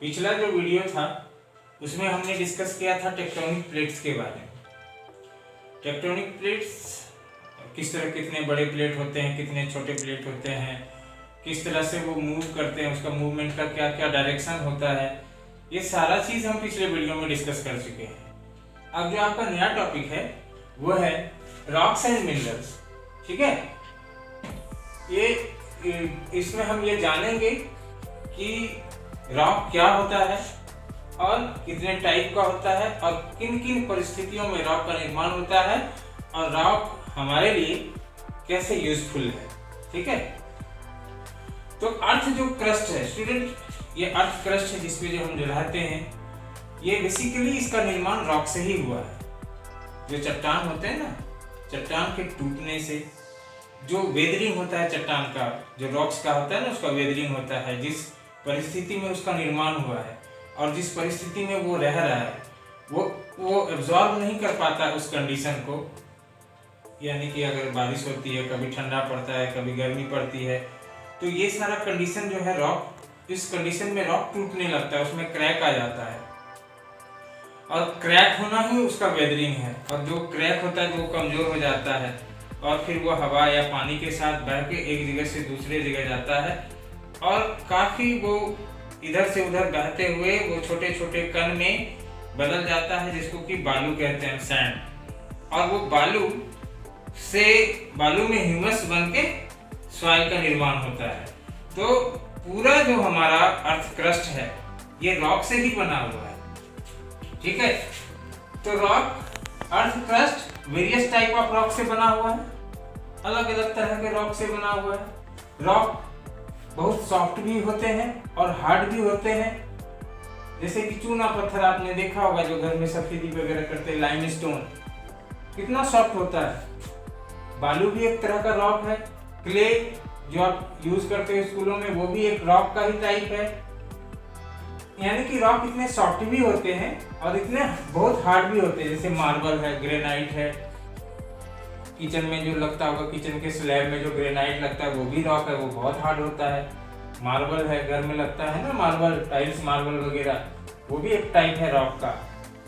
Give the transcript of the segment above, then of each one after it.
पिछला जो वीडियो था उसमें हमने डिस्कस किया था टेक्टोनिक प्लेट्स के बारे में। टेक्टोनिक प्लेट्स किस तरह, कितने बड़े प्लेट होते हैं, कितने छोटे प्लेट होते हैं, किस तरह से वो मूव करते हैं, उसका मूवमेंट का क्या क्या डायरेक्शन होता है, ये सारा चीज़ हम पिछले वीडियो में डिस्कस कर चुके हैं। अब जो आपका नया टॉपिक है वो है रॉक्स एंड मिनरल्स। ठीक है, ये इसमें हम ये जानेंगे कि रॉक क्या होता है और कितने टाइप का होता है और किन किन परिस्थितियों में रॉक का निर्माण होता है और रॉक हमारे लिए कैसे यूजफुल है। ठीक है, तो अर्थ जो क्रस्ट है स्टूडेंट, ये अर्थ क्रस्ट है जिसपे जो हम रहते हैं, ये बेसिकली इसका निर्माण रॉक से ही हुआ है। जो चट्टान होते हैं ना, चट्टान के टूटने से जो वेदरिंग होता है चट्टान का, जो रॉक्स का होता है ना, उसका वेदरिंग होता है। जिस परिस्थिति में उसका निर्माण हुआ है और जिस परिस्थिति में वो रह रहा है वो एब्जॉर्ब नहीं कर पाता उस कंडीशन को। यानी कि अगर बारिश होती है, कभी ठंडा पड़ता है, कभी गर्मी पड़ती है, तो ये सारा कंडीशन जो है रॉक, इस कंडीशन में रॉक टूटने लगता है, उसमें क्रैक आ जाता है और क्रैक होना ही उसका वेदरिंग है। और जो क्रैक होता है वो कमजोर हो जाता है और फिर वो हवा या पानी के साथ बह के एक जगह से दूसरे जगह जाता है और काफी वो इधर से उधर बहते हुए वो छोटे छोटे कण में बदल जाता है, जिसको कि बालू कहते हैं, सैंड। और वो बालू में ह्यूमस बन के सॉइल का निर्माण होता है। तो पूरा जो हमारा अर्थ क्रस्ट है ये रॉक से ही बना हुआ है। ठीक है, तो rock, earth crust various type of rock से बना हुआ है, अलग अलग तरह के रॉक से बना हुआ है। रॉक बहुत सॉफ्ट भी होते हैं और हार्ड भी होते हैं। जैसे कि चूना पत्थर आपने देखा होगा, जो घर में सफेदी वगैरह करते हैं, लाइमस्टोन कितना सॉफ्ट होता है। बालू भी एक तरह का रॉक है। क्ले जो आप यूज करते हैं स्कूलों में, वो भी एक रॉक का ही टाइप है। यानी कि रॉक इतने सॉफ्ट भी होते हैं और इतने बहुत हार्ड भी होते हैं। जैसे मार्बल है, ग्रेनाइट है, किचन में जो लगता होगा, किचन के स्लैब में जो ग्रेनाइट लगता है वो भी रॉक है, वो बहुत हार्ड होता है। मार्बल है, घर में लगता है ना मार्बल, टाइल्स मार्बल वगैरह, वो भी एक टाइप है रॉक का।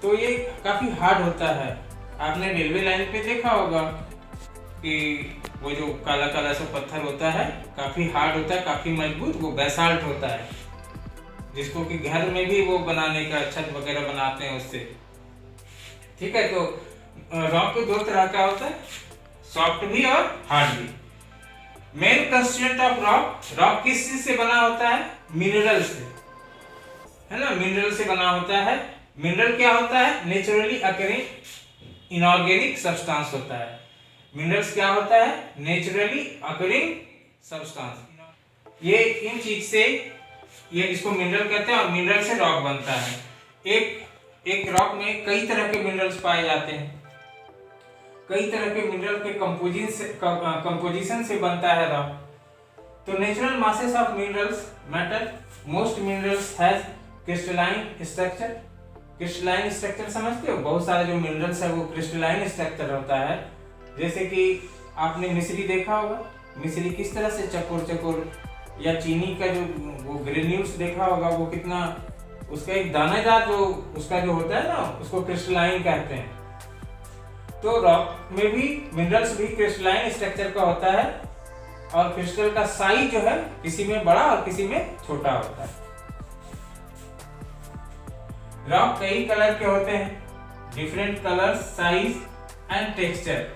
तो ये काफी हार्ड होता है। आपने रेलवे लाइन पे देखा होगा कि वो जो काला काला सा पत्थर होता है काफी हार्ड होता है, काफी मजबूत, वो बेसाल्ट होता है, जिसको कि घर में भी वो बनाने का, छत वगैरह बनाते हैं उससे। ठीक है, तो रॉक को दो तरह का होता है, सॉफ्ट भी और हार्ड भी। Main constituent of rock, rock किस चीज से बना होता है? मिनरल से, है ना, मिनरल से बना होता है। मिनरल क्या होता है? नेचुरली अकरिंग इनऑर्गेनिक सब्सटेंस होता है। मिनरल्स क्या होता है? Naturally occurring substance. ये इन चीज से, ये इसको मिनरल कहते हैं और मिनरल से रॉक बनता है। एक रॉक में कई तरह के मिनरल्स पाए जाते हैं, कई तरह के मिनरल के कंपोजिशन से बनता है रॉक। तो natural masses of minerals matter, most minerals has crystalline structure. Crystalline structure समझते हो? बहुत सारे जो मिनरल्स है वो क्रिस्टलाइन स्ट्रक्चर होता है। जैसे कि आपने मिश्री देखा होगा, मिश्री किस तरह से चकोर चकोर, या चीनी का जो वो ग्रेन्यूल्स देखा होगा, वो कितना, उसका एक दानेदार जो उसका जो होता है ना, उसको क्रिस्टलाइन कहते हैं। तो रॉक में भी, मिनरल्स भी क्रिस्टलाइन स्ट्रक्चर का होता है और क्रिस्टल का साइज जो है किसी में बड़ा और किसी में छोटा होता है। रॉक कई कलर के होते हैं, different colour, size and texture.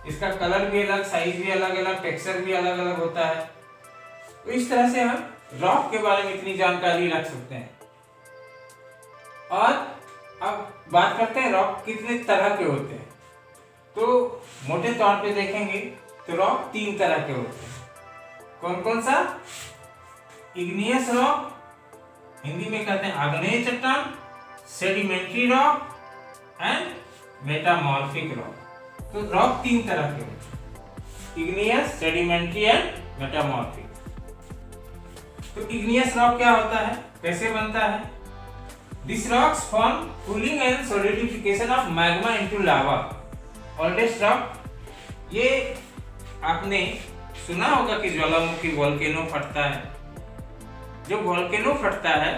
इसका कलर भी अलग, साइज भी अलग अलग, टेक्सचर भी अलग अलग होता है। तो इस तरह से हम रॉक के बारे में इतनी जानकारी रख सकते हैं। और अब बात करते हैं रॉक कितने तरह के होते हैं। तो मोटे तौर पे देखेंगे तो रॉक तीन तरह के होते हैं। कौन कौन सा? इग्नियस रॉक, हिंदी में कहते हैं आग्नेय चट्टान, sedimentary rock and metamorphic rock. तो रॉक तीन तरह के होते हैं, इग्नियस, सेडिमेंट्री एंड मेटामॉर्फिक। तो इग्नियस रॉक क्या होता है, कैसे बनता है? This rocks form cooling and solidification of magma into lava. Oldest rock, ये आपने सुना होगा कि ज्वालामुखी वोल्केनो फटता है। जो वोल्केनो फटता है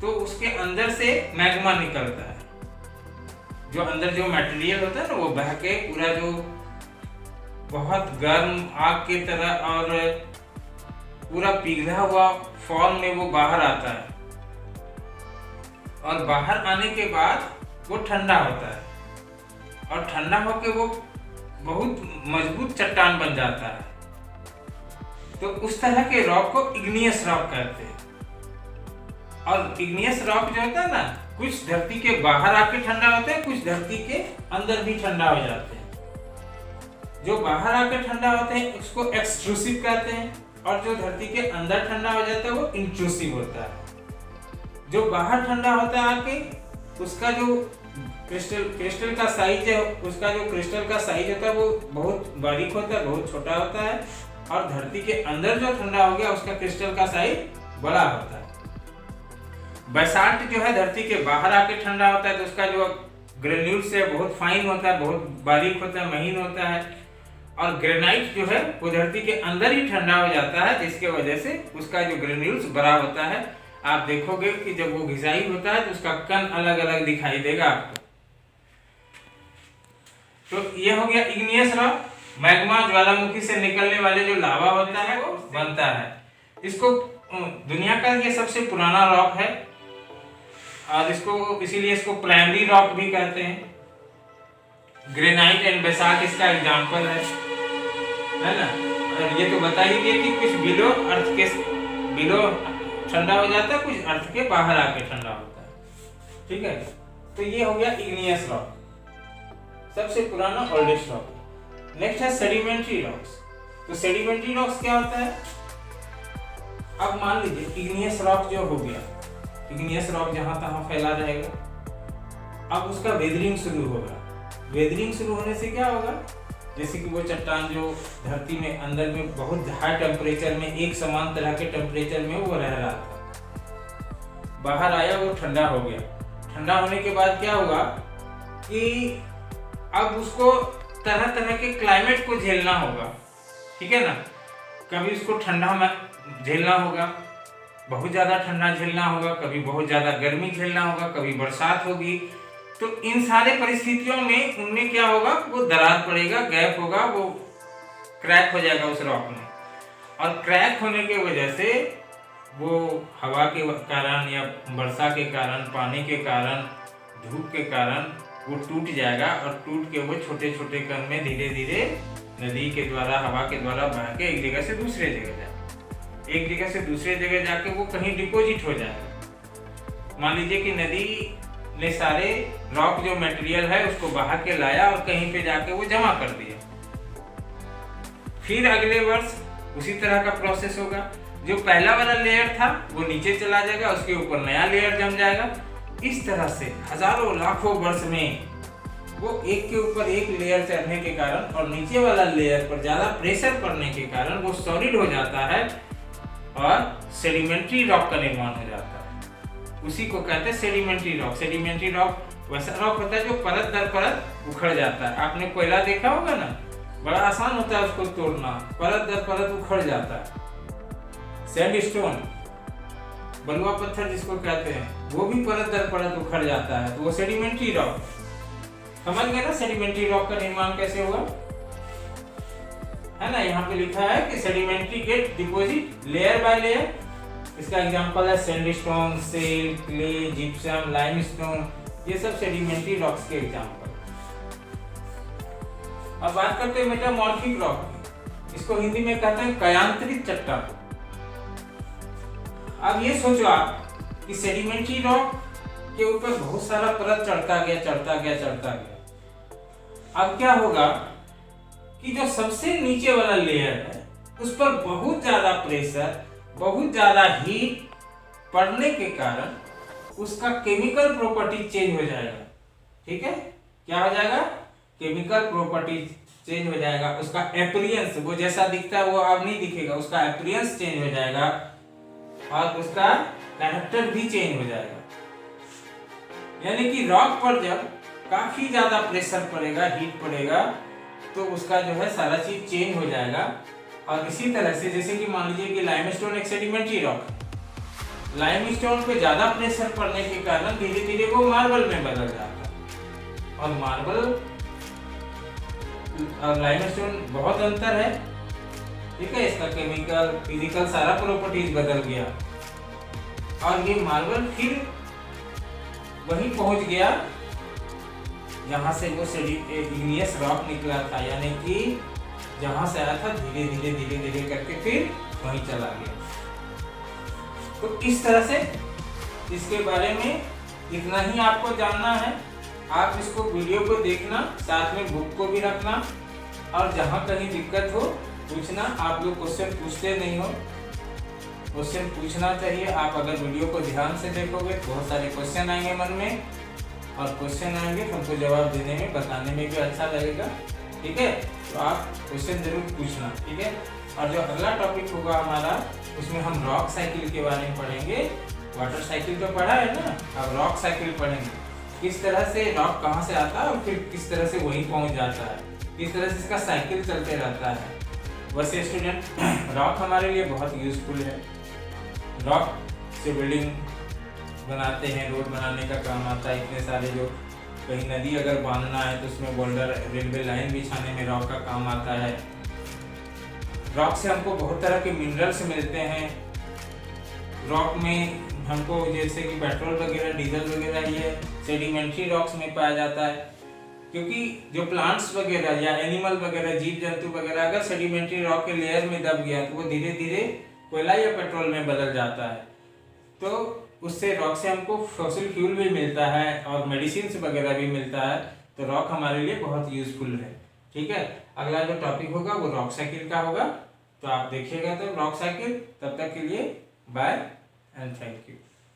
तो उसके अंदर से मैग्मा निकलता है। जो अंदर जो मटेरियल होता है ना वो बह के पूरा जो बहुत गर्म आग की तरह और पूरा पिघला हुआ फॉर्म में वो बाहर आता है, और बाहर आने के बाद वो ठंडा होता है, और ठंडा होके वो बहुत मजबूत चट्टान बन जाता है। तो उस तरह के रॉक को इग्नियस रॉक कहते हैं। और इग्नियस रॉक जो होता है ना, कुछ धरती के बाहर आके ठंडा होते हैं, कुछ धरती के अंदर भी ठंडा हो जाते हैं। जो बाहर आके ठंडा होते हैं उसको एक्सट्रूसिव कहते हैं, और जो धरती के अंदर ठंडा हो जाता है वो इंट्रूसिव होता है। जो बाहर ठंडा होता है आके, उसका जो क्रिस्टल का साइज है, उसका जो क्रिस्टल का साइज होता है वो बहुत बारीक होता है, बहुत छोटा होता है। और धरती के अंदर जो ठंडा हो गया उसका क्रिस्टल का साइज बड़ा होता है। बेसाल्ट जो है धरती के बाहर आके ठंडा होता है, तो उसका जो ग्रेन्यूल्स है बहुत फाइन होता है, बहुत बारीक होता है, महीन होता है। और ग्रेनाइट जो है वो धरती के अंदर ही ठंडा हो जाता है, जिसके वजह से उसका जो ग्रेन्यूल्स बड़ा होता है। आप देखोगे कि जब वो घिसाई होता है तो उसका कण अलग अलग दिखाई देगा आपको। तो ये हो गया इग्नियस रॉक। मैग्मा ज्वालामुखी से निकलने वाले जो लावा होता है वो बनता है। इसको दुनिया का ये सबसे पुराना रॉक है, और इसको इसीलिए इसको प्राइमरी रॉक भी कहते हैं। ग्रेनाइट एंड बेसाल्ट इसका एग्जांपल है ना। और ये तो बता ही दिया कि कुछ बिलो अर्थ के बिलो ठंडा हो जाता है, कुछ अर्थ के बाहर आके ठंडा होता है। ठीक है, तो ये हो गया इग्नियस रॉक, सबसे पुराना ओल्डेस्ट रॉक। नेक्स्ट है सेडिमेंट्री रॉक्स। तो सेडिमेंट्री रॉक्स क्या होता है? अब मान लीजिए इग्नियस रॉक जो हो गया, इग्नियस रॉक जहां तहां फैला रहेगा, अब उसका वेदरिंग शुरू होगा। वेदरिंग शुरू होने से क्या होगा? जैसे कि वो चट्टान जो धरती में अंदर में बहुत हाई टेम्परेचर में, एक समान तरह के टेम्परेचर में वो रह रहा था, बाहर आया वो ठंडा हो गया। ठंडा होने के बाद क्या होगा कि अब उसको तरह तरह के क्लाइमेट को झेलना होगा। ठीक है ना, कभी उसको ठंडा में झेलना होगा, बहुत ज़्यादा ठंडा झेलना होगा, कभी बहुत ज़्यादा गर्मी झेलना होगा, कभी बरसात होगी। तो इन सारे परिस्थितियों में उनमें क्या होगा, वो दरार पड़ेगा, गैप होगा, वो क्रैक हो जाएगा उस रॉक में। और क्रैक होने की वजह से वो हवा के कारण या वर्षा के कारण, पानी के कारण, धूप के कारण वो टूट जाएगा, और टूट के वो छोटे छोटे कण में धीरे धीरे नदी के द्वारा, हवा के द्वारा बह के एक जगह से दूसरे जगह जाए, एक जगह से दूसरे जगह जाके वो कहीं डिपोजिट हो जाएगा। मान लीजिए कि नदी ने सारे रॉक जो मटेरियल है उसको बहा के लाया और कहीं पे जाके वो जमा कर दिया। फिर अगले वर्ष उसी तरह का प्रोसेस होगा। जो पहला वाला लेयर था वो नीचे चला जाएगा, उसके ऊपर नया लेयर जम जाएगा। इस तरह से हजारों लाखों वर्ष में वो एक के ऊपर एक लेयर चढ़ने के कारण और नीचे वाला लेयर पर ज्यादा प्रेशर पड़ने के कारण वो सॉलिड हो जाता है और सेडिमेंट्री रॉक का निर्माण हो जाता है। उसी को कहते हैं सेडिमेंट्री रॉक। सेडिमेंट्री रॉक वैसा रॉक होता है जो परत दर परत उखड़ जाता है। आपने कोयला देखा होगा ना, बड़ा आसान होता है उसको तोड़ना, परत दर परत उखड़ जाता है। सैंडस्टोन, बलुआ पत्थर जिसको कहते हैं, वो भी परत दर परत उखड़ जाता है, तो वो सेडिमेंट्री रॉक। समझ गए ना सेडिमेंट्री रॉक का निर्माण कैसे हुआ है ना। यहाँ पे लिखा है कि sedimentary get deposit layer by layer. इसका एग्जांपल है sandstone, shale, clay, gypsum, limestone, ये सब सेडिमेंट्री रॉक्स के एग्जांपल। अब बात करते हैं मेटामॉर्फिक रॉक की। इसको हिंदी में कहते हैं कयांतरित चट्टान। अब ये सोचो आप कि सेडिमेंट्री रॉक के ऊपर बहुत सारा परत चढ़ता गया चढ़ता गया चढ़ता गया। अब क्या होगा कि जो सबसे नीचे वाला लेयर है उस पर बहुत ज्यादा प्रेशर, बहुत ज्यादा हीट पड़ने के कारण उसका केमिकल प्रॉपर्टी चेंज हो जाएगा। ठीक है, क्या हो जाएगा? केमिकल प्रॉपर्टी चेंज हो जाएगा। उसका अपीयरेंस, वो जैसा दिखता है वो अब नहीं दिखेगा, उसका अपीयरेंस चेंज हो जाएगा और उसका कैरेक्टर भी चेंज हो जाएगा। यानी कि रॉक पर जब काफी ज्यादा प्रेशर पड़ेगा, हीट पड़ेगा, तो उसका जो है सारा चीज चेंज हो जाएगा। और इसी तरह से जैसे कि मान लीजिए कि लाइमस्टोन एक सेडिमेंट्री रॉक, लाइमस्टोन पे ज्यादा प्रेशर पड़ने के कारण धीरे धीरे वो मार्बल में बदल जाता है। और मार्बल और लाइमस्टोन बहुत अंतर है, ठीक है। इसका केमिकल फिजिकल सारा प्रॉपर्टीज बदल गया और ये मार्बल फिर वहीं पहुंच गया जहां से वो इग्नियस रॉक निकला था, यानी कि जहां से आया था धीरे धीरे धीरे धीरे करके फिर वहीं चला गया। तो इस तरह से इसके बारे में इतना ही आपको जानना है। आप इसको वीडियो को देखना, साथ में बुक को भी रखना, और जहां कहीं दिक्कत हो पूछना। आप लोग क्वेश्चन पूछते नहीं हो, क्वेश्चन पूछना चाहिए। आप अगर वीडियो को ध्यान से देखोगे तो बहुत सारे क्वेश्चन आएंगे मन में, और क्वेश्चन आएंगे तो हमको जवाब देने में बताने में भी अच्छा लगेगा, ठीक है। तो आप क्वेश्चन जरूर पूछना, ठीक है। और जो अगला टॉपिक होगा हमारा, उसमें हम रॉक साइकिल के बारे में पढ़ेंगे। वाटर साइकिल तो पढ़ा है ना, अब रॉक साइकिल पढ़ेंगे। किस तरह से रॉक कहाँ से आता है और फिर किस तरह से वहीं पहुंच जाता है, किस तरह से इसका साइकिल चलते रहता है। वैसे स्टूडेंट, रॉक हमारे लिए बहुत यूजफुल है। रॉक से बिल्डिंग बनाते हैं, रोड बनाने का काम आता है। इतने सारे जो कहीं नदी अगर बांधना है तो उसमें बोल्डर, रेलवे लाइन बिछाने में रॉक का काम आता है। रॉक से हमको बहुत तरह के मिनरल्स मिलते हैं। रॉक में हमको जैसे कि पेट्रोल वगैरह, डीजल वगैरह, ये सेडिमेंट्री रॉक्स में पाया जाता है। क्योंकि जो प्लांट्स वगैरह या एनिमल वगैरह, जीव जंतु वगैरह अगर सेडिमेंट्री रॉक के लेयर में दब गया तो वो धीरे धीरे कोयला या पेट्रोल में बदल जाता है। तो उससे रॉक से हमको फॉसिल फ्यूल भी मिलता है और मेडिसिन वगैरह भी मिलता है। तो रॉक हमारे लिए बहुत यूजफुल है, ठीक है। अगला जो टॉपिक होगा वो रॉक साइकिल का होगा, तो आप देखिएगा तो रॉक साइकिल। तब तक के लिए बाय एंड थैंक यू।